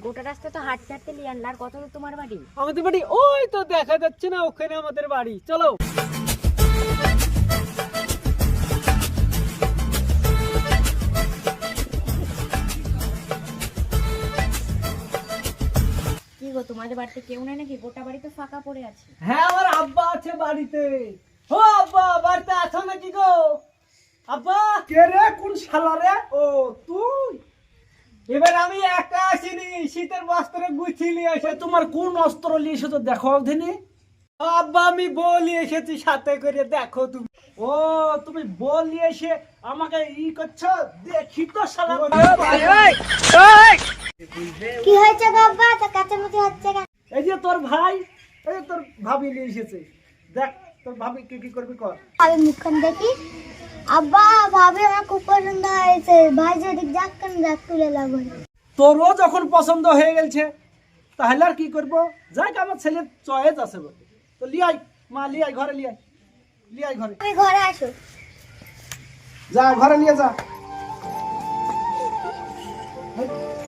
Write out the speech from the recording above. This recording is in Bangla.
গোটা রাস্তা তো হাঁটতে হাঁটতে লিয়ান আর কত দূর তোমার বাড়ি? আমাদের বাড়ি ওই তো দেখা যাচ্ছে না, ওখানে আমাদের বাড়ি। চলো। কি গো, তোমাদের বাড়িতে কেউ নেই নাকি? গোটা বাড়ি তো ফাঁকা পড়ে আছে। হ্যাঁ, আমার আব্বা আছে বাড়িতে। ও আব্বা, বাড়িতে আছো নাকি গো? আব্বা। কে রে? কোন শালা রে? ও তুই? এবার আমি একা আসিনি, শীতের বস্ত্রে গুছিয়ে নিয়ে এসে। তোমার কোন অস্ত্র নিয়ে এসেছো দেখো দিনে। আব্বা, আমি বলি এসেছি সাথে করে, দেখো তুমি। ও তুমি বলি এসে আমাকে ই করছো, দেখি তো শালা। কি হয়েছে বাবা, তো কাচামুচি হচ্ছে কেন? এই যে তোর ভাই, এই যে তোর ভাবি নিয়ে এসেছে, দেখ তোর ভাবি কি করবি কর। আমি মুখখান দেখি। আব্বা, ভাবি আমার খুব পছন্দ হয়েছে। ভাই যদি যাক কেন যাক, তুলে লাগবে। তোরও যখন পছন্দ হয়ে গেছে তাহলে আর কি করবো? যাক, আমার ছেলের চয়েস আছে বলে তো লিয়াই। মা লিয়াই, ঘরে লিয়াই, লিয়াই ঘরে। তুমি ঘরে আসো। যা ঘরে নিয়ে যা।